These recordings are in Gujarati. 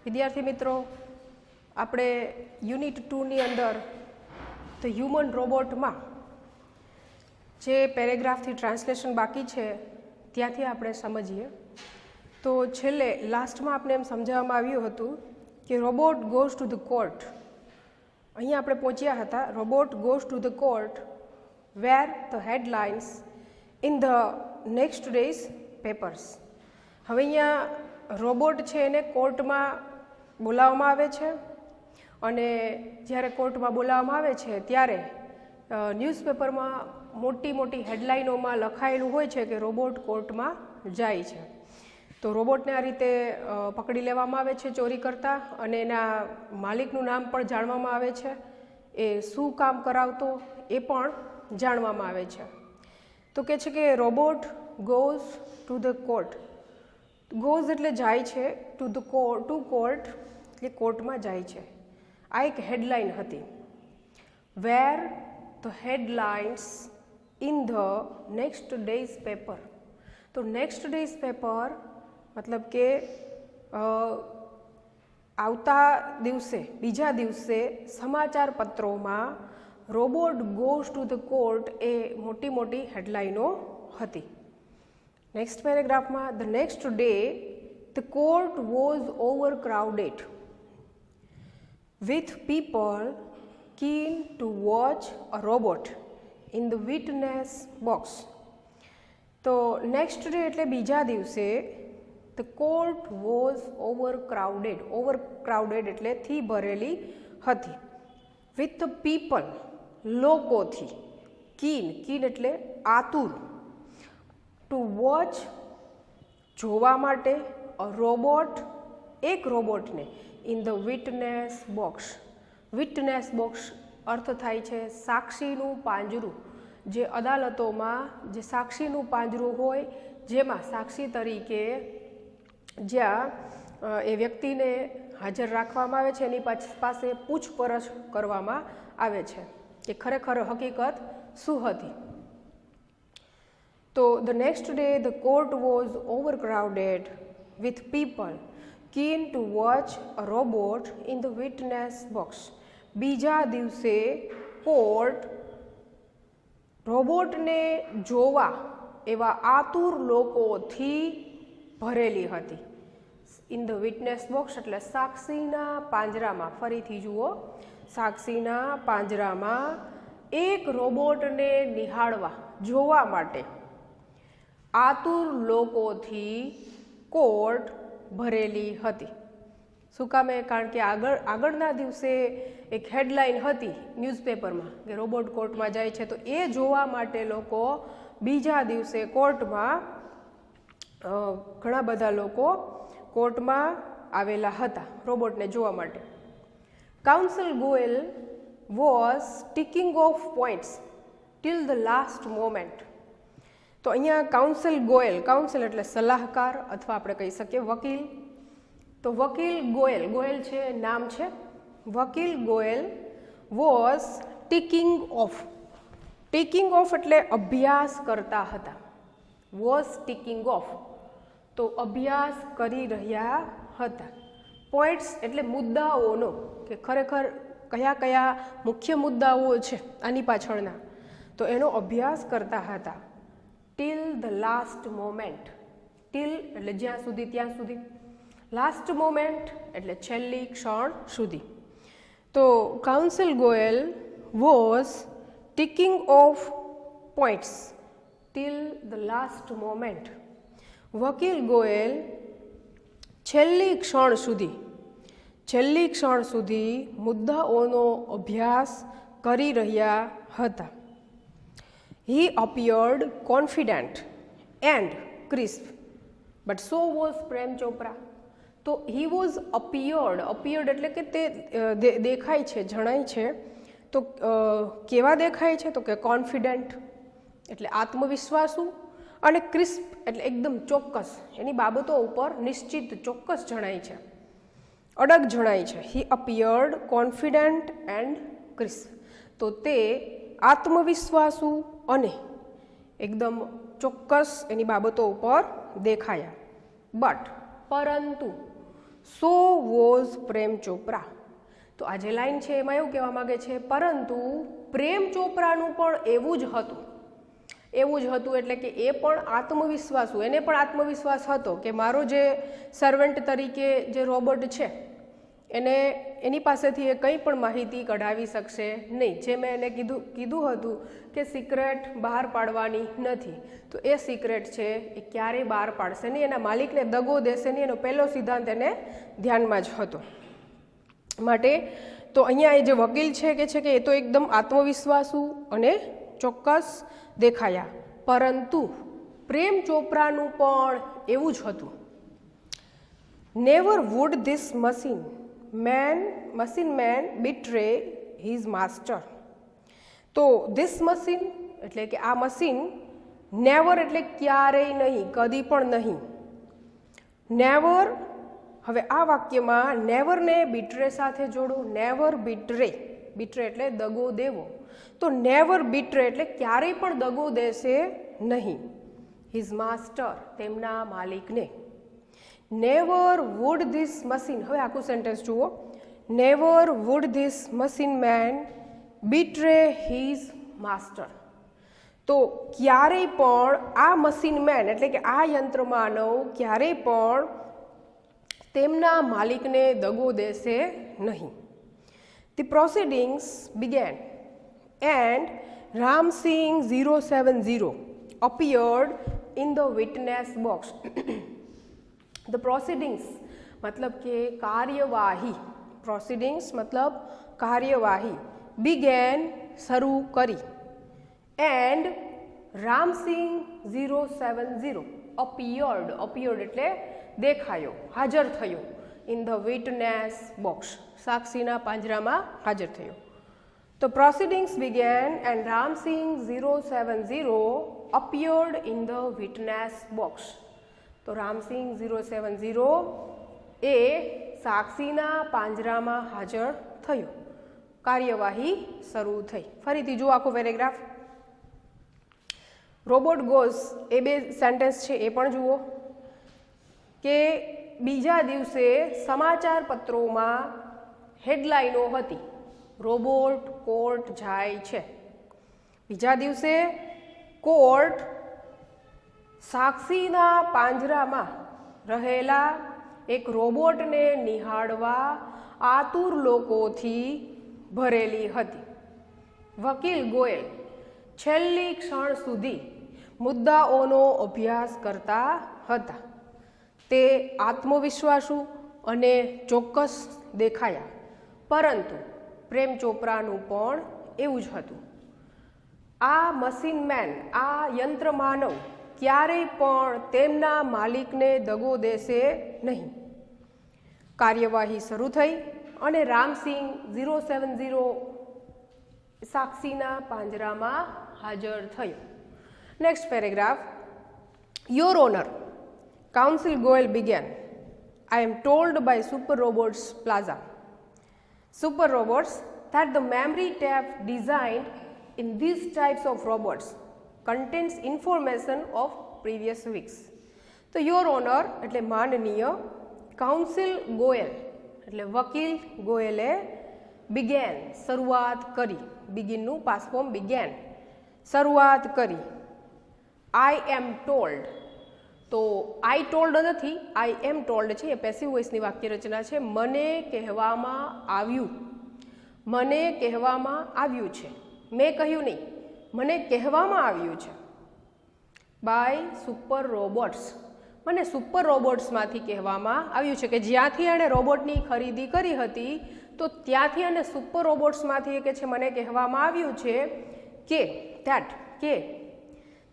વિદ્યાર્થી મિત્રો, આપણે યુનિટ 2ની અંદર ધ હ્યુમન રોબોટમાં જે પેરેગ્રાફથી ટ્રાન્સલેશન બાકી છે ત્યાંથી આપણે સમજીએ. તો છેલ્લે લાસ્ટમાં આપણે એમ સમજાવવામાં આવ્યું હતું કે robot goes to the court. અહીંયા આપણે પહોંચ્યા હતા. Robot goes to the court where the headlines in the next days papers. હવે અહીંયા રોબોટ છે એને કોર્ટમાં બોલાવવામાં આવે છે અને જ્યારે કોર્ટમાં બોલાવવામાં આવે છે ત્યારે ન્યૂઝપેપરમાં મોટી મોટી હેડલાઇનોમાં લખાયેલું હોય છે કે રોબોટ કોર્ટમાં જાય છે. તો રોબોટને આ રીતે પકડી લેવામાં આવે છે ચોરી કરતા, અને એના માલિકનું નામ પણ જાણવામાં આવે છે, એ શું કામ કરાવતો એ પણ જાણવામાં આવે છે. તો કહે છે કે robot goes to the court. Goes એટલે જાય છે, ટુ કોર્ટ એટલે કોર્ટમાં જાય છે. આ એક હેડલાઇન હતી. Where the headlines in the next day's paper. તો નેક્સ્ટ ડેઝ પેપર મતલબ કે આવતા દિવસે, બીજા દિવસે સમાચાર પત્રોમાં robot goes to the court એ મોટી મોટી હેડલાઇનો હતી. નેક્સ્ટ પેરેગ્રાફમાં the next day the court was overcrowded with people keen to watch a robot in the witness box. તો નેક્સ્ટ ડે એટલે બીજા દિવસે the court was overcrowded. ઓવરક્રાઉડેડ એટલે થી ભરેલી હતી. with the people લોકોથી. keen એટલે આતુર. to watch જોવા માટે. a robot એક રોબોટને. In the witness box. Witness box અર્થ થાય છે સાક્ષીનું પાંજરું. જે અદાલતોમાં જે સાક્ષીનું પાંજરું હોય, જેમાં સાક્ષી તરીકે જ્યાં એ વ્યક્તિને હાજર રાખવામાં આવે છે, એની પાસે પૂછપરછ કરવામાં આવે છે કે ખરેખર હકીકત શું હતી. તો the next day the court was overcrowded with people keen to watch a robot in the witness box. બીજા દિવસે કોર્ટ રોબોટને જોવા એવા આતુર લોકોથી ભરેલી હતી. ઇન ધ વિટનેસ બોક્સ એટલે સાક્ષીના પાંજરામાં. ફરીથી જુઓ, સાક્ષીના પાંજરામાં એક રોબોટને નિહાળવા, જોવા માટે આતુર લોકોથી કોર્ટ ભરેલી હતી. શું કામે? કારણ કે આગળના દિવસે એક હેડલાઇન હતી ન્યૂઝપેપરમાં કે રોબોટ કોર્ટમાં જાય છે, તો એ જોવા માટે લોકો બીજા દિવસે કોર્ટમાં ઘણા બધા લોકો કોર્ટમાં આવેલા હતા રોબોટને જોવા માટે. Counsel Goyal was ticking off points till the last moment. તો અહીંયા કાઉન્સિલ ગોયલ, કાઉન્સિલ એટલે સલાહકાર અથવા આપણે કહી શકીએ વકીલ. તો વકીલ ગોયલ, ગોયલ છે નામ છે, વકીલ Goyal was ticking of. ટીકિંગ of એટલે અભ્યાસ કરતા હતા. વોઝ ટીકિંગ ઓફ તો અભ્યાસ કરી રહ્યા હતા. પોઈન્ટ્સ એટલે મુદ્દાઓનો, કે ખરેખર કયા કયા મુખ્ય મુદ્દાઓ છે આની પાછળના, તો એનો અભ્યાસ કરતા હતા. Till the last moment. Till એટલે જ્યાં સુધી, ત્યાં સુધી. લાસ્ટ મોમેન્ટ એટલે છેલ્લી ક્ષણ સુધી. તો counsel Goyal was ticking off points till the last moment. વકીલ ગોયલ છેલ્લી ક્ષણ સુધી મુદ્દાઓનો અભ્યાસ કરી રહ્યા હતા. He appeared confident and crisp, but so was Prem Chopra. તો he was appeared એટલે કે તે દેખાય છે, જણાય છે. તો કેવા દેખાય છે? તો કે કોન્ફિડન્ટ એટલે આત્મવિશ્વાસુ, અને ક્રિસ્પ એટલે એકદમ ચોક્કસ, એની બાબતો ઉપર નિશ્ચિત, ચોક્કસ જણાય છે, અડગ જણાય છે. He appeared confident and crisp. તો તે આત્મવિશ્વાસુ અને એકદમ ચોક્કસ એની બાબતો ઉપર દેખાયા. બટ પરંતુ સો વોઝ પ્રેમ ચોપરા. તો આ જે લાઈન છે એમાં એવું કહેવા માગે છે પરંતુ પ્રેમ ચોપરાનું પણ એવું જ હતું એટલે કે એ પણ આત્મવિશ્વાસુ, એને પણ આત્મવિશ્વાસ હતો કે મારો જે સર્વન્ટ તરીકે જે રોબોટ છે એને એની પાસેથી એ કંઈ પણ માહિતી કઢાવી શકશે નહીં. જે મેં એને કીધું હતું કે સિક્રેટ બહાર પાડવાની નથી, તો એ સિક્રેટ છે એ ક્યારેય બહાર પાડશે નહીં, એના માલિકને દગો દેશે નહીં. એનો પહેલો સિદ્ધાંત એને ધ્યાનમાં જ હતો. માટે તો અહીંયા એ જે વકીલ છે કે એ તો એકદમ આત્મવિશ્વાસુ અને ચોક્કસ દેખાયા, પરંતુ પ્રેમ ચોપરાનું પણ એવું જ હતું. Never would this machine man betray his master. તો ધીસ મશીન એટલે કે આ મશીન, નેવર એટલે ક્યારેય નહીં, કદી પણ નહીં. નેવર, હવે આ વાક્યમાં નેવરને બીટ્રે સાથે જોડો. નેવર બીટ્રે એટલે દગો દેવો. તો નેવર બીટ્રે એટલે ક્યારેય પણ દગો દેશે નહીં. હિઝ માસ્ટર, તેમના માલિકને. નેવર વુડ ધીસ મશીન, હવે આખું સેન્ટેન્સ જુઓ. Never would this machine man betray his master. તો ક્યારેય પણ આ મશીન મેન એટલે કે આ યંત્રમાનવ ક્યારેય પણ તેમના માલિકને દગો દેશે નહીં. The proceedings began and Ramsingh 070 appeared in the witness box. The proceedings मतलब કે કાર્યવાહી, proceedings मतलब કાર્યવાહી, began શરૂ કરી, and Ramsingh 070 appeared એટલે દેખાયો, હાજર થયો, in the witness box સાક્ષીના પાંજરામાં હાજર થયો. તો proceedings began and Ramsingh 070 appeared in the witness box. તો રામસિંહ 070 એ સાક્ષીના પાંજરામાં હાજર થયો, કાર્યવાહી શરૂ થઈ. ફરીથી જુઓ આખો પેરેગ્રાફ. રોબોટ ગોઝ, એ બે સેન્ટેન્સ છે એ પણ જુઓ કે બીજા દિવસે સમાચાર પત્રોમાં હેડલાઇનો હતી, રોબોટ કોર્ટ જાય છે. બીજા દિવસે કોર્ટ સાક્ષીના પાંજરામાં રહેલા એક રોબોટને નિહાળવા આતુર લોકોથી ભરેલી હતી. વકીલ ગોયલ છેલ્લી ક્ષણ સુધી મુદ્દાઓનો અભ્યાસ કરતા હતા. તે આત્મવિશ્વાસુ અને ચોક્કસ દેખાયા, પરંતુ પ્રેમ ચોપરાનું પણ એવું જ હતું. આ મશીન મેન, આ યંત્રમાનવ ક્યારેય પણ તેમના માલિકને દગો દેશે નહીં. કાર્યવાહી શરૂ થઈ અને રામસિંહ 070 સાક્ષીના પાંજરામાં હાજર થયો. Next paragraph. Your honour, Counsel Goel began. I am told by Super Robots Plaza. Super robots that the memory tap designed in these types of robots contains information of previous weeks. તો યોર ઓનર એટલે માનનીય, કાઉન્સિલ ગોયલ એટલે વકીલ ગોયલે બિગેન શરૂઆત કરી, બિગિનનું પાસ્ટ ફોર્મ બિગેન, શરૂઆત કરી. આઈ એમ ટોલ્ડ, તો આઈ ટોલ્ડ નથી, આઈ એમ ટોલ્ડ છે, એ પેસિવ વોઇસની વાક્ય રચના છે. મને કહેવામાં આવ્યું, મને કહેવામાં આવ્યું છે, મેં કહ્યું નહીં, મને કહેવામાં આવ્યું છે. બાય સુપર રોબોટ્સ, મને સુપર રોબોટ્સમાંથી કહેવામાં આવ્યું છે, કે જ્યાંથી એણે રોબોટની ખરીદી કરી હતી તો ત્યાંથી અને સુપર રોબોટ્સમાંથી કે છે મને કહેવામાં આવ્યું છે કે કે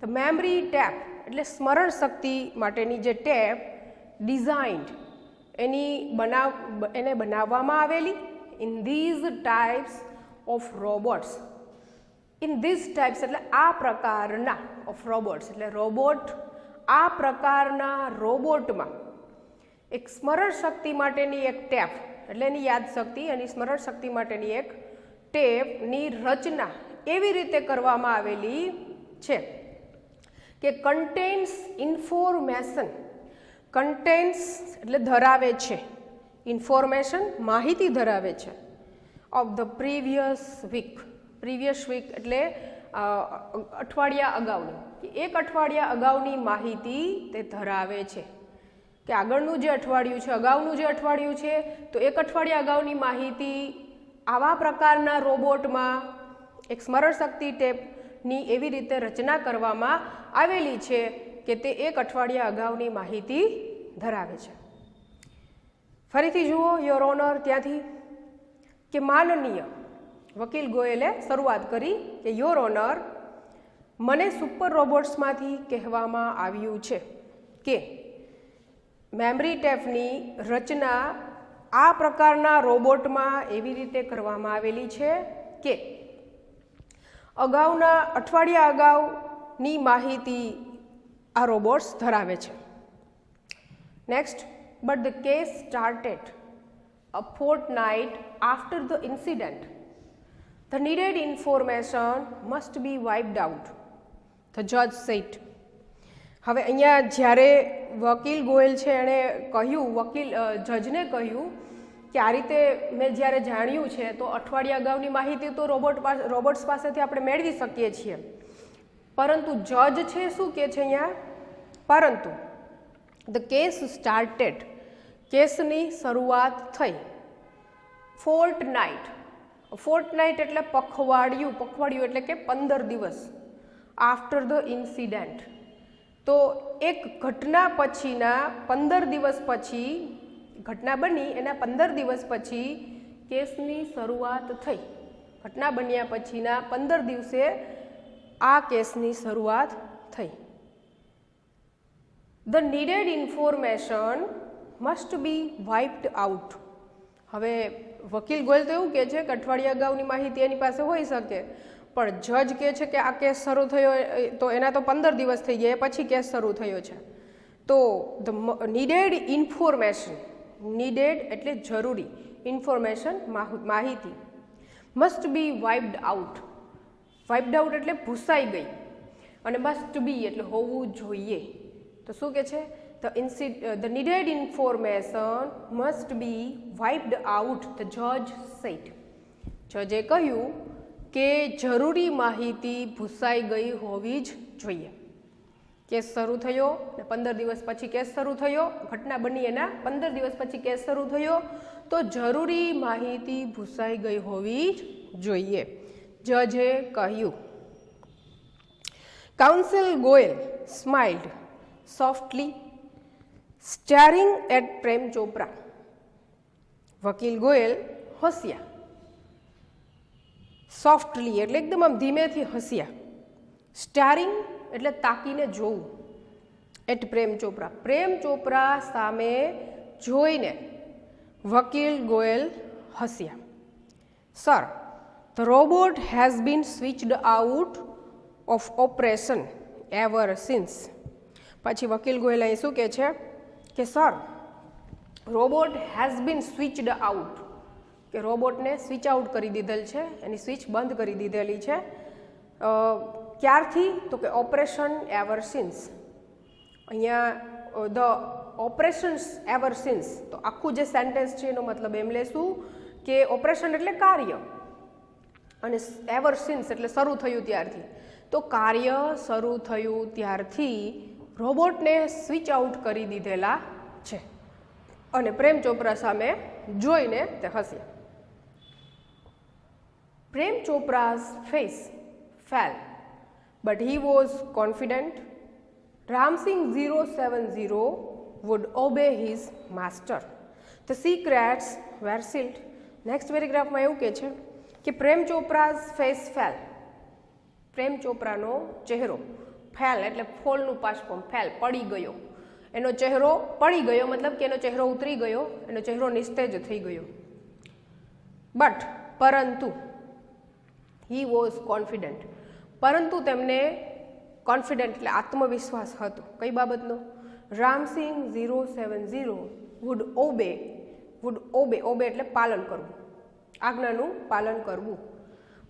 ધ મેમરી ટેપ એટલે સ્મરણ શક્તિ માટેની જે ટેપ ડિઝાઇન્ડ એને બનાવવામાં આવેલી in these types of robots. In these types એટલે આ પ્રકારના ઓફ રોબોટ્સ એટલે રોબોટ, આ પ્રકારના રોબોટમાં એક સ્મરણ શક્તિ માટેની એક ટેપ એટલે એની યાદશક્તિ એની સ્મરણ શક્તિ માટેની એક ટેપની રચના એવી રીતે કરવામાં આવેલી છે કે કન્ટેન્સ ઇન્ફોર્મેશન, કન્ટેન્સ એટલે ધરાવે છે, ઇન્ફોર્મેશન માહિતી ધરાવે છે ઓફ ધ પ્રીવિયસ વીક એટલે અઠવાડિયા અગાઉની, એક અઠવાડિયા અગાઉની માહિતી તે ધરાવે છે કે આગળનું જે અઠવાડિયું છે, અગાઉનું જે અઠવાડિયું છે, તો એક અઠવાડિયા અગાઉની માહિતી આવા પ્રકારના રોબોટમાં એક સ્મરણ શક્તિ ટેપની એવી રીતે રચના કરવામાં આવેલી છે કે તે એક અઠવાડિયા અગાઉની માહિતી ધરાવે છે. ફરીથી જુઓ યોર ઓનર ત્યાંથી કે માનનીય વકીલ ગોયલે શરૂઆત કરી કે યોર ઓનર, મને સુપર રોબોટ્સમાંથી કહેવામાં આવ્યું છે કે મેમરી ટેપની રચના આ પ્રકારના રોબોટમાં એવી રીતે કરવામાં આવેલી છે કે અગાઉના અઠવાડિયા અગાઉની માહિતી આ રોબોટ્સ ધરાવે છે. Next, but the case started a fortnight after the incident. The needed information must be wiped out, the judge said. હવે અહીંયા જ્યારે વકીલ ગોયલ છે એણે કહ્યું, જજને કહ્યું કે આ રીતે મેં જ્યારે જાણ્યું છે તો અઠવાડિયા અગાઉની માહિતી તો રોબોટ્સ પાસેથી આપણે મેળવી શકીએ છીએ, પરંતુ જજ છે શું કહે છે અહીંયા, પરંતુ ધ કેસ સ્ટાર્ટેડ, કેસની શરૂઆત થઈ, ફોર્ટનાઇટ એટલે પખવાડિયું એટલે કે 15 દિવસ, આફ્ટર ધ ઇન્સિડન્ટ, તો એક ઘટના પછીના 15 દિવસ પછી, ઘટના બની એના 15 દિવસ પછી કેસની શરૂઆત થઈ. ઘટના બન્યા પછીના 15 દિવસે આ કેસની શરૂઆત થઈ. The needed information must be wiped out. હવે વકીલ ગોયલ તો એવું કહે છે કે અઠવાડિયા અગાઉની માહિતી એની પાસે હોઈ શકે, પણ જજ કહે છે કે આ કેસ શરૂ થયો તો એના તો 15 દિવસ થઈ ગયા, પછી કેસ શરૂ થયો છે. તો ધ નીડેડ ઇન્ફોર્મેશન, નીડેડ એટલે જરૂરી, ઇન્ફોર્મેશન માહિતી, must be wiped out. વાઇપ્ડ out એટલે ભૂસાઈ ગઈ, અને મસ્ટ બી એટલે હોવું જોઈએ. તો શું કહે છે, the needed information must be wiped out, the judge said. જજે કહ્યું કે જરૂરી માહિતી ભૂસાઈ ગઈ હોવી જ જોઈએ. કેસ શરૂ થયો ને 15 દિવસ પછી કેસ શરૂ થયો, ઘટના બની એના 15 દિવસ પછી કેસ શરૂ થયો, તો જરૂરી માહિતી ભૂસાઈ ગઈ હોવી જ જોઈએ, જજે કહ્યું. Council Goyal smiled softly, staring at Prem Chopra. વકીલ ગોયલ હસ્યા, સોફ્ટલી એટલે એકદમ આમ ધીમેથી હસ્યા, સ્ટારિંગ એટલે તાકીને જોવું, એટ પ્રેમ ચોપરા, પ્રેમ ચોપરા સામે જોઈને વકીલ ગોયલ હસ્યા. Sir, the robot has been switched out of operation ever since. પછી વકીલ ગોયલ અહીં શું કહે છે કે sir, robot has been switched out, કે રોબોટને સ્વિચ આઉટ કરી દીધેલ છે, એની સ્વિચ બંધ કરી દીધેલી છે. ક્યારથી, તો કે ઓપરેશન એવર સિન્સ. અહીંયા ધ ઓપરેશન્સ એવર સિન્સ, તો આખું જે સેન્ટેન્સ છે એનો મતલબ એમ લેશું કે ઓપરેશન એટલે કાર્ય, અને એવર સિન્સ એટલે શરૂ થયું ત્યારથી. તો કાર્ય શરૂ થયું ત્યારથી રોબોટને સ્વિચ આઉટ કરી દીધેલા છે. અને પ્રેમ ચોપરા સામે જોઈને તે હસ્યા. Prem Chopra's face fell, but he was confident. Ram Singh 070 would obey his master. The secrets were sealed. Next પેરેગ્રાફમાં એવું કહે છે કે પ્રેમ ચોપરાઝ ફેસ ફેલ, પ્રેમ ચોપરાનો ચહેરો, ફેલ એટલે ફોલનું પાસ્ટ ફોર્મ, ફેલ પડી ગયો, એનો ચહેરો પડી ગયો મતલબ કે એનો ચહેરો ઉતરી ગયો, એનો ચહેરો નિસ્તેજ થઈ ગયો. બટ પરંતુ, હી વોઝ કોન્ફિડન્ટ, પરંતુ તેમને કોન્ફિડન્ટ એટલે આત્મવિશ્વાસ હતો. કઈ બાબતનો? રામસિંહ 070 વુડ ઓબે, ઓબે એટલે પાલન કરવું, આજ્ઞાનું પાલન કરવું.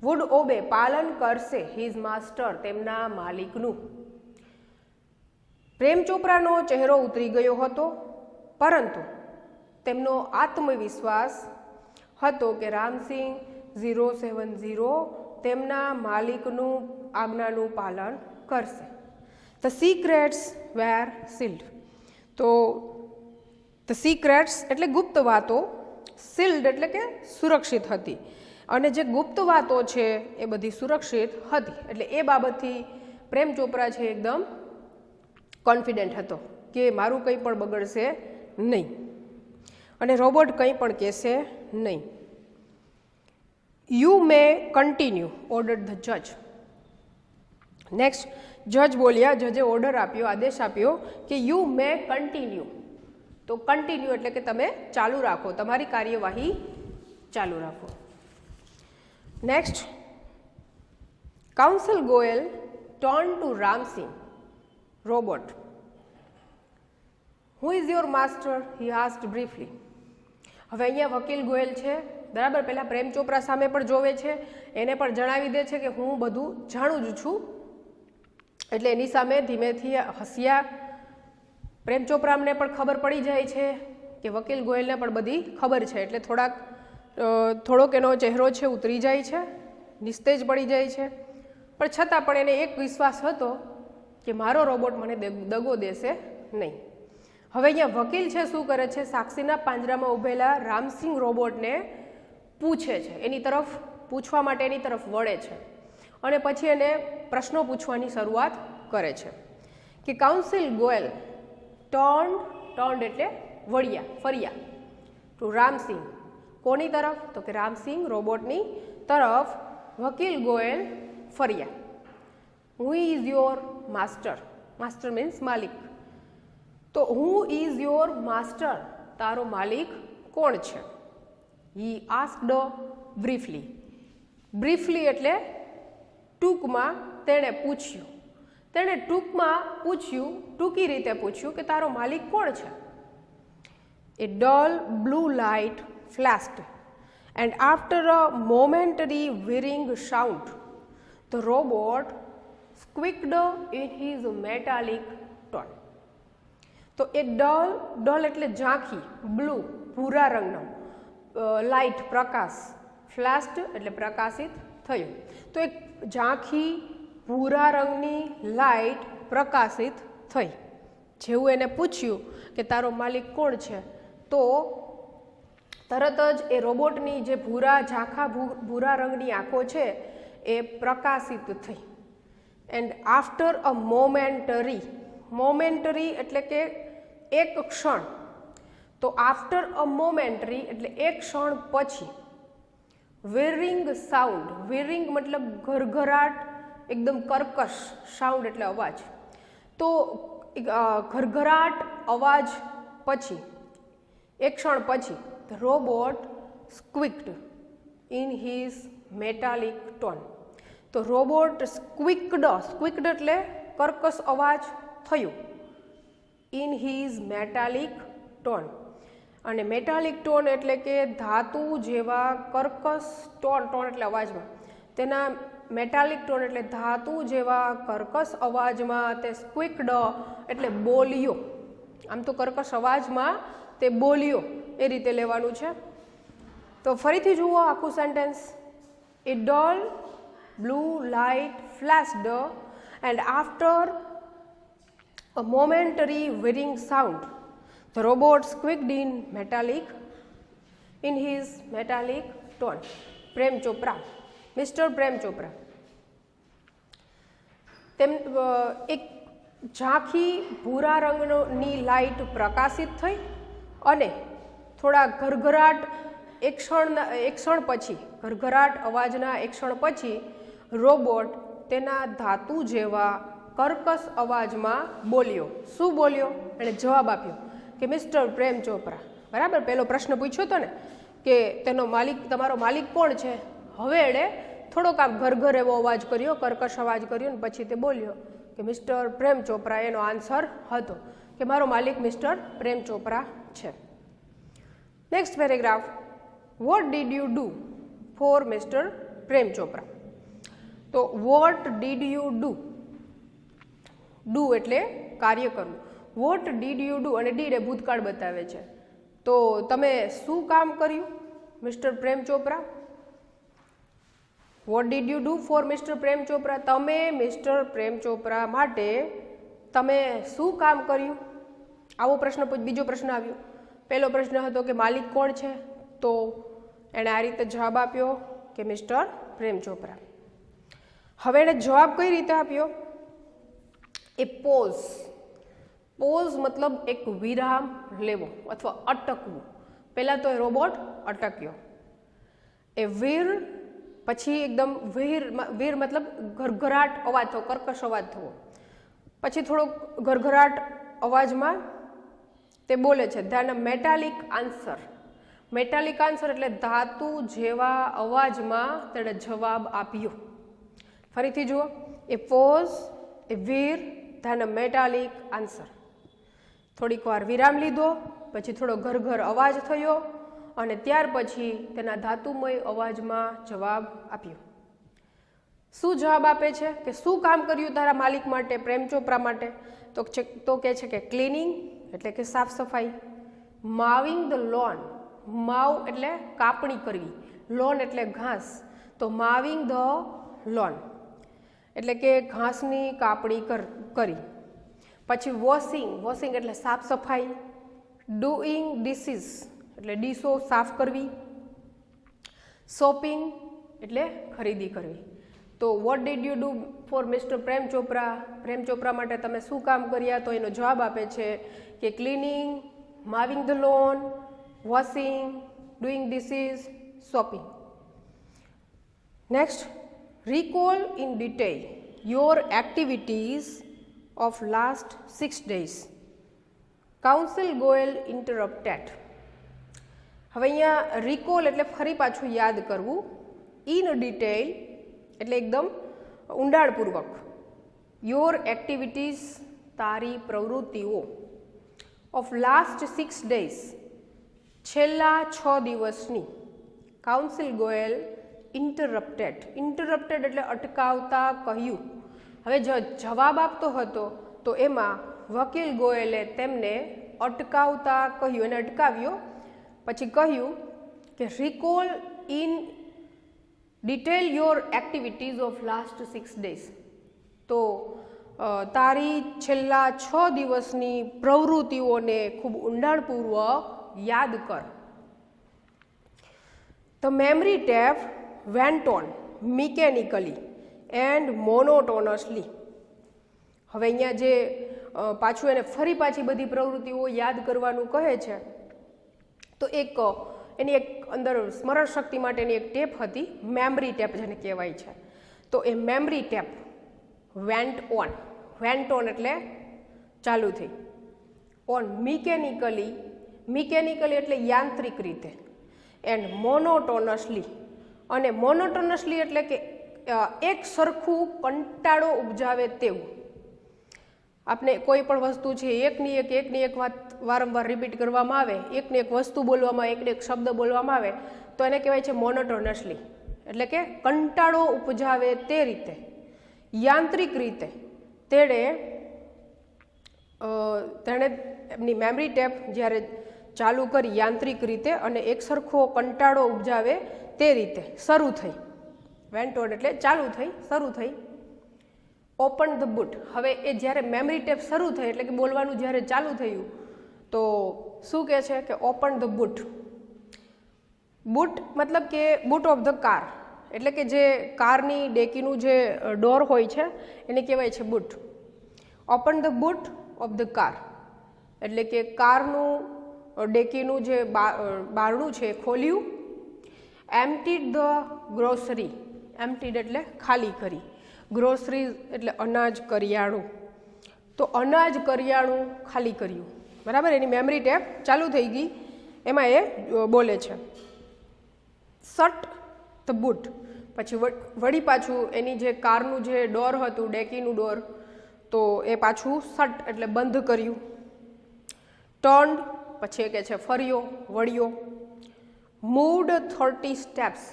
વુડ ઓબે પાલન કરશે, હિઝ માસ્ટર તેમના માલિકનું. પ્રેમ ચોપરાનો ચહેરો ઉતરી ગયો હતો, પરંતુ તેમનો આત્મવિશ્વાસ હતો કે રામસિંહ 070 તેમના માલિકનું આજ્ઞાનું પાલન કરશે. The secrets were sealed. તો ધ સિક્રેટ્સ એટલે ગુપ્ત વાતો, સીલ્ડ એટલે કે સુરક્ષિત હતી, અને જે ગુપ્ત વાતો છે એ બધી સુરક્ષિત હતી. એટલે એ બાબતથી પ્રેમ ચોપરા છે એકદમ કોન્ફિડન્ટ હતો કે મારું કંઈ પણ બગડશે નહીં અને રોબોટ કંઈ પણ કહેશે નહીં. You may continue order the જજ. નેક્સ્ટ જજ બોલ્યા, જજે ઓર્ડર આપ્યો, આદેશ આપ્યો કે યુ મે કન્ટિન્યુ. તો કન્ટિન્યુ એટલે કે તમે ચાલુ રાખો, તમારી કાર્યવાહી ચાલુ રાખો. Next counsel Goel turn to Ram Singh robot. Who is your master? He asked briefly. હવે અહીંયા વકીલ ગોયલ છે, બરાબર. પહેલાં પ્રેમ ચોપરા સામે પણ જોવે છે, એને પણ જણાવી દે છે કે હું બધું જાણું જ છું. એટલે એની સામે ધીમેથી હસ્યા. પ્રેમ ચોપરાને પણ ખબર પડી જાય છે કે વકીલ ગોયલને પણ બધી ખબર છે, એટલે થોડોક એનો ચહેરો છે ઉતરી જાય છે, નિસ્તેજ પડી જાય છે. પણ છતાં પણ એને એક વિશ્વાસ હતો કે મારો રોબોટ મને દગો દેશે નહીં. હવે અહીંયા વકીલ છે શું કરે છે, સાક્ષીના પાંજરામાં ઊભેલા રામસિંહ રોબોટને પૂછે છે, એની તરફ પૂછવા માટે એની તરફ વળે છે અને પછી એને પ્રશ્નો પૂછવાની શરૂઆત કરે છે કે કાઉન્સિલ ગોયલ ટર્ન્ડ એટલે વળ્યા, ફર્યા, ટુ રામસિંહ. કોની તરફ? તો કે રામસિંહ રોબોટની તરફ વકીલ ગોયલ ફર્યા. હુ is your master? Master means માલિક. તો હુ ઇઝ યોર માસ્ટર? તારો માલિક કોણ છે? હી આસ્ક્ડ બ્રીફલી. બ્રીફલી એટલે ટૂંકમાં તેણે પૂછ્યું. તેણે ટૂંકમાં પૂછ્યું, ટૂંકી રીતે પૂછ્યું કે તારો માલિક કોણ છે? એ dull blue light flashed, and after a momentary whirring sound, the robot squeaked in his metallic tone. તો એ ડલ એટલે ઝાંખી, બ્લુ ભૂરા રંગનો, લાઇટ પ્રકાશ, ફ્લાસ્ડ એટલે પ્રકાશિત થયું. તો એક ઝાંખી ભૂરા રંગની લાઇટ પ્રકાશિત થઈ. જેવું એને પૂછ્યું કે તારો માલિક કોણ છે, તો તરત જ એ રોબોટની જે ઝાંખા ભૂરા રંગની આંખો છે એ પ્રકાશિત થઈ. એન્ડ આફ્ટર અ મોમેન્ટરી એટલે કે એક ક્ષણ. તો આફ્ટર અ મોમેન્ટરી એટલે એક ક્ષણ પછી. વિરિંગ સાઉન્ડ, વિરિંગ મતલબ ઘરઘરાટ, એકદમ કર્કશ, સાઉન્ડ એટલે અવાજ. તો ઘરઘરાટ અવાજ પછી, એક ક્ષણ પછી, the robot squeaked in his metallic tone. તો રોબોટ સ્ક્વિક્ડ એટલે કર્કશ અવાજ થયું, in his metallic tone. અને મેટાલિક ટોન એટલે કે ધાતુ જેવા કર્કશ, ટોન એટલે અવાજમાં, તેના મેટાલિક ટોન એટલે ધાતુ જેવા કર્કશ અવાજમાં તે સ્ક્વિક્ડ એટલે બોલ્યો. આમ તો કર્કશ અવાજમાં તે બોલ્યો એ રીતે લેવાનું છે. તો ફરીથી જુઓ આખું sentence. A dull blue light flashed and after a momentary whirring sound the robot squeaked in his metallic tone. Prem Chopra, mister Prem Chopra. એક ઝાંખી ભૂરા રંગની લાઇટ પ્રકાશિત થઈ અને થોડા ઘરઘરાટ એક ક્ષણ પછી, ઘરઘરાટ અવાજના એક ક્ષણ પછી રોબોટ તેના ધાતુ જેવા કર્કશ અવાજમાં બોલ્યો. શું બોલ્યો? એણે જવાબ આપ્યો કે મિસ્ટર પ્રેમ ચોપરા. બરાબર, પહેલો પ્રશ્ન પૂછ્યો હતો ને કે તમારો માલિક કોણ છે. હવે એણે થોડોક આમ ઘરઘર એવો અવાજ કર્યો, કર્કશ અવાજ કર્યો ને પછી તે બોલ્યો કે મિસ્ટર પ્રેમ ચોપરા. એનો આન્સર હતો કે મારો માલિક મિસ્ટર પ્રેમ ચોપરા છે. Next paragraph. What did you do for mister Prem Chopra? તો વોટ ડીડ યુ ડુ એટલે કાર્ય કરવું. વોટ ડીડ યુ ડુ, અને ડીડ એ ભૂતકાળ બતાવે છે. તો તમે શું કામ કર્યું mister Prem Chopra? What did you do for mister Prem Chopra? તમે મિસ્ટર પ્રેમ ચોપરા માટે તમે શું કામ કર્યું? આવો પ્રશ્ન. બીજો પ્રશ્ન આવ્યો. પહેલો પ્રશ્ન હતો કે માલિક કોણ છે, તો એણે આ રીતે જવાબ આપ્યો કે મિસ્ટર પ્રેમ ચોપરા. હવે એણે જવાબ કઈ રીતે આપ્યો? એ પોઝ. પોઝ મતલબ એક વિરામ લેવો અથવા અટકવું. પહેલાં તો એ રોબોટ અટક્યો. એ વીર, પછી એકદમ વીર મતલબ ઘરઘરાટ અવાજ થવો, કર્કશ અવાજ થવો. પછી થોડોક ઘરઘરાટ અવાજમાં તે બોલે છે then a metallic answer. Metallic answer એટલે ધાતુ જેવા અવાજમાં તેણે જવાબ આપ્યો. ફરીથી જુઓ. A pause, a whirr, then a metallic answer. થોડીક વાર વિરામ લીધો, પછી થોડો ઘરઘર અવાજ થયો અને ત્યાર પછી તેના ધાતુમય અવાજમાં જવાબ આપ્યો. શું જવાબ આપે છે કે શું કામ કર્યું તારા માલિક માટે, પ્રેમ ચોપરા માટે? તો કહે છે કે ક્લિનિંગ એટલે કે સાફ સફાઈ, માવિંગ ધ લોન. માવ એટલે કાપણી કરવી, લોન એટલે ઘાસ, તો માવિંગ ધ લોન એટલે કે ઘાસની કાપણી કરી. પછી વોશિંગ, વોશિંગ એટલે સાફ સફાઈ, ડુઈંગ ડિશિસ એટલે ડીશો સાફ કરવી, શોપિંગ એટલે ખરીદી કરવી. તો what did you do for mister Prem Chopra? Prem Chopra માટે તમે શું કામ કર્યા? તો એનો જવાબ આપે છે કે cleaning, mowing the lawn, washing, doing dishes, shopping. Next, recall in detail your activities of last 6 days. Council Goel interrupted. હવે અહીંયા recall એટલે ફરી પાછું યાદ કરવું, in detail એટલે એકદમ ઊંડાણપૂર્વક, your activities તારી પ્રવૃત્તિઓ, of last 6 days છેલ્લા 6 દિવસની. Council Goyal interrupted. ઇન્ટરપ્ટેડ એટલે અટકાવતા કહ્યું. હવે જવાબ આપતો હતો તો એમાં વકીલ ગોયલે તેમને અટકાવતા કહ્યું, એને અટકાવ્યો. પછી કહ્યું કે recall in detail your activities of last 6 days. તો તારી છેલ્લા 6 દિવસની પ્રવૃત્તિઓને ખૂબ ઊંડાણપૂર્વક યાદ કર. The memory tap went on mechanically and monotonously. હવે અહીંયા જે પાછું એને ફરી પાછી બધી પ્રવૃત્તિઓ યાદ કરવાનું કહે છે, તો એની એક અંદર સ્મરણ શક્તિ માટેની એક ટેપ હતી, મેમરી ટેપ જેને કહેવાય છે. તો એ memory tape went on. Went on એટલે ચાલુ થઈ. ઓન મિકેનિકલી, મિકેનિકલી એટલે યાંત્રિક રીતે, એન્ડ મોનોટોનસલી, અને મોનોટોનસલી એટલે કે એક સરખું કંટાળો ઉપજાવે તેવું. આપણે કોઈ પણ વસ્તુ છે એકની એક વાત વારંવાર રિપીટ કરવામાં આવે, એકની એક વસ્તુ બોલવામાં આવે, એકને એક શબ્દ બોલવામાં આવે, તો એને કહેવાય છે મોનોટોનસલી. એટલે કે કંટાળો ઉપજાવે તે રીતે, યાંત્રિક રીતે તેણે એમની મેમરી ટેપ જ્યારે ચાલુ કરી યાંત્રિક રીતે અને એક સરખો કંટાળો ઉપજાવે તે રીતે શરૂ થઈ. વેન્ટ ઓન એટલે ચાલુ થઈ, શરૂ થઈ. Open the boot. હવે એ જ્યારે મેમરી ટેપ શરૂ થઈ એટલે કે બોલવાનું જ્યારે ચાલુ થયું તો શું કહે છે કે ઓપન ધ બુટ. બુટ મતલબ કે બુટ ઓફ ધ કાર, એટલે કે જે કારની ડેકીનું જે ડોર હોય છે એને કહેવાય છે boot. Open the boot of the car એટલે કે કારનું ડેકીનું જે બારણું છે ખોલ્યું. એમ્પ્ટીડ ધ ગ્રોસરી. એમ્પ્ટીડ એટલે ખાલી કરી, ગ્રોસરી એટલે અનાજ કરિયાણું. તો અનાજ કરિયાણું ખાલી કર્યું, બરાબર. એની મેમરી ટેપ ચાલુ થઈ ગઈ, એમાં એ બોલે છે. Shirt the boot. પછી વળી પાછું એની જે કારનું જે ડોર હતું, ડેકીનું ડોર, તો એ પાછું શટ એટલે બંધ કર્યું. ટર્ન્ડ પછી એ કહે છે ફર્યો, વળ્યો. Moved 30 steps.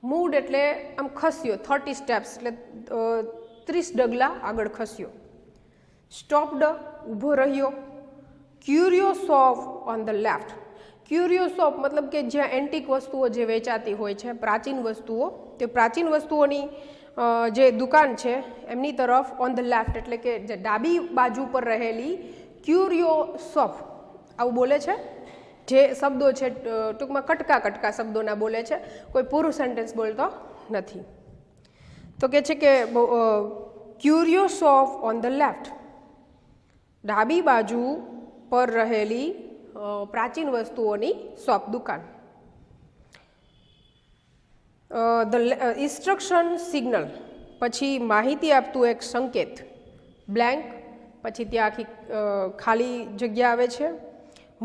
મૂવડ એટલે આમ ખસ્યો, 30 સ્ટેપ્સ એટલે 30 ડગલા આગળ ખસ્યો. સ્ટોપ્ડ ઊભો રહ્યો. Curios of on the left. Curio shop મતલબ કે જ્યાં એન્ટિક વસ્તુઓ જે વેચાતી હોય છે, પ્રાચીન વસ્તુઓ, તે પ્રાચીન વસ્તુઓની જે દુકાન છે એમની તરફ ઓન ધ લેફ્ટ એટલે કે જે ડાબી બાજુ પર રહેલી ક્યુરિયો શોપ આવું બોલે છે. જે શબ્દો છે ટૂંકમાં કટકા કટકા શબ્દોના બોલે છે, કોઈ પૂરું સેન્ટેન્સ બોલતો નથી. તો કે છે કે ક્યુરિયો શોપ ઓન ધ લેફ્ટ, ડાબી બાજુ પર રહેલી પ્રાચીન વસ્તુઓની શોપ દુકાન. ધ ઇન્સ્ટ્રક્શન સિગ્નલ પછી માહિતી આપતું એક સંકેત, બ્લેન્ક, પછી ત્યાં આખી ખાલી જગ્યા આવે છે.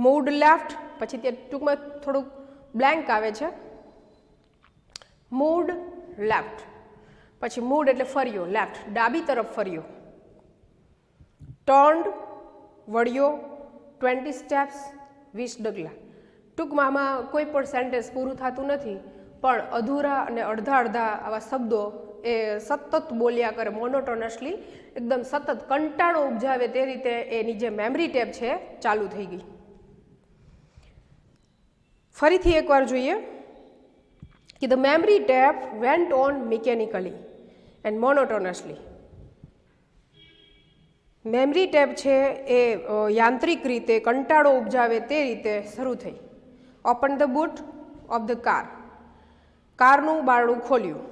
મૂડ લેફ્ટ પછી ત્યાં ટૂંકમાં થોડુંક બ્લેન્ક આવે છે. મૂડ લેફ્ટ પછી મૂડ એટલે ફર્યો, લેફ્ટ ડાબી તરફ ફર્યો. ટર્ન્ડ વળ્યો, 20 સ્ટેપ્સ 20 ડગલા. ટૂંકમાં આમાં કોઈ પણ સેન્ટેન્સ પૂરું થતું નથી, પણ અધૂરા અને અડધા અડધા આવા શબ્દો એ સતત બોલ્યા કરે, મોનોટોનસલી એકદમ સતત કંટાળો ઉપજાવે તે રીતે એની જે મેમરી ટેપ છે ચાલુ થઈ ગઈ. ફરીથી એકવાર જોઈએ કે the memory tape went on mechanically and monotonously. Memory tape છે એ યાંત્રિક રીતે કંટાળો ઉપજાવે તે રીતે શરૂ થઈ. Open the boot of the car, કારનું બારણું ખોલ્યું.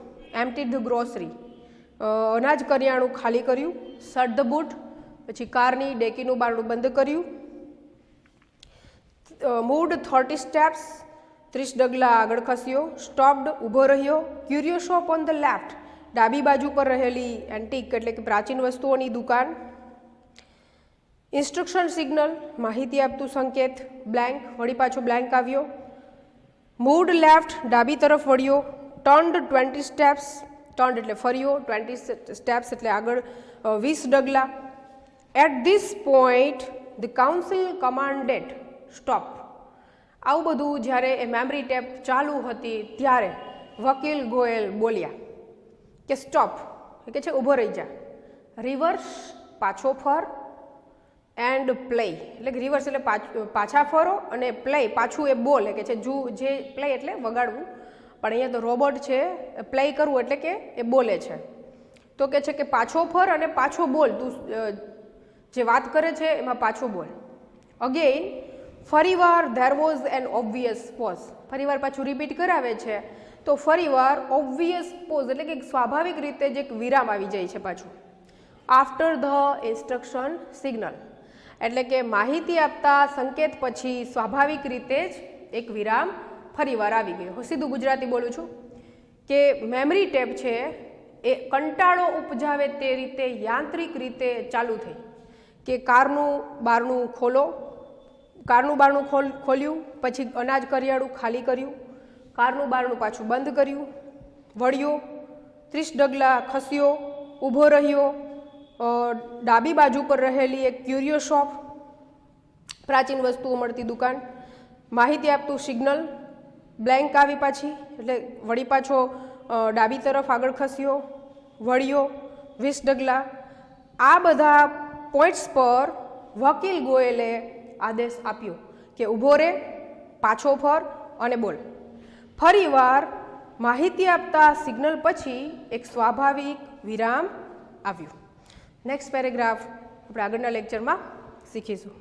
એમ્પ્ટી ધ ગ્રોસરી, અનાજ કરિયાણું ખાલી કર્યું. શટ ધ બૂટ પછી કારની ડેકીનું બારણું બંધ કર્યું. મૂવડ 30 સ્ટેપ્સ 30 ડગલા આગળ ખસ્યો. સ્ટોપ્ડ ઊભો રહ્યો. ક્યુરિયો શોપ ઓન ધ લેફ્ટ, ડાબી બાજુ પર રહેલી એન્ટિક એટલે કે પ્રાચીન વસ્તુઓની દુકાન. ઇન્સ્ટ્રક્શન સિગ્નલ માહિતી આપતું સંકેત, બ્લેન્ક, વળી પાછો બ્લેન્ક આવ્યો. મૂવડ લેફ્ટ ડાબી તરફ વળ્યો. ટર્ન્ડ 20 સ્ટેપ્સ, ટર્ન્ડ એટલે ફર્યો, 20 સ્ટેપ્સ એટલે આગળ 20 ડગલા. At this point the counsel commanded stop. આવું બધું જ્યારે એ મેમરી ટેપ ચાલુ હતી ત્યારે વકીલ ગોયલ બોલ્યા કે સ્ટોપ, કે છે ઊભો રહી જા. રિવર્સ પાછો ફર, એન્ડ પ્લે એટલે રિવર્સ એટલે પાછા ફરો, અને પ્લે પાછું એ બોલ કે છે જે પ્લે એટલે વગાડવું, પણ અહીંયા તો રોબોટ છે, પ્લે કરવું એટલે કે એ બોલે છે. તો કે છે કે પાછો ફર અને પાછો બોલ, તું જે વાત કરે છે એમાં પાછો બોલ. અગેઇન ફરીવાર there was an obvious pause, ફરીવાર પાછું રિપીટ કરાવે છે તો ફરીવાર ઓબ્વિયસ પોઝ એટલે કે સ્વાભાવિક રીતે જ એક વિરામ આવી જાય છે પાછું. આફ્ટર ધ ઇન્સ્ટ્રક્શન સિગ્નલ એટલે કે માહિતી આપતા સંકેત પછી સ્વાભાવિક રીતે જ એક વિરામ ફરીવાર આવી ગયો. હું સીધું ગુજરાતી બોલું છું કે મેમરી ટેપ છે એ કંટાળો ઉપજાવે તે રીતે યાંત્રિક રીતે ચાલુ થઈ કે કારનું બારણું ખોલો, કારનું બારણું ખોલ્યું, પછી અનાજ કરિયાણું ખાલી કર્યું, કારનું બારણું પાછું બંધ કર્યું, વળ્યો, 30 ડગલા ખસ્યો, ઊભો રહ્યો. ડાબી બાજુ પર રહેલી એક ક્યુરિયો શોપ, પ્રાચીન વસ્તુઓ મળતી દુકાન. માહિતી આપતું સિગ્નલ, બ્લેન્ક આવી પાછી એટલે વળી પાછો ડાબી તરફ આગળ ખસ્યો, વળ્યો, 20 ડગલા. આ બધા પોઈન્ટ્સ પર વકીલ ગોયલે આદેશ આપ્યો કે ઊભો રહે, પાછો ફર અને બોલ. ફરીવાર માહિતી આપતા સિગ્નલ પછી એક સ્વાભાવિક વિરામ આવ્યું. નેક્સ્ટ પેરેગ્રાફ આપણે આગળના લેક્ચરમાં શીખીશું.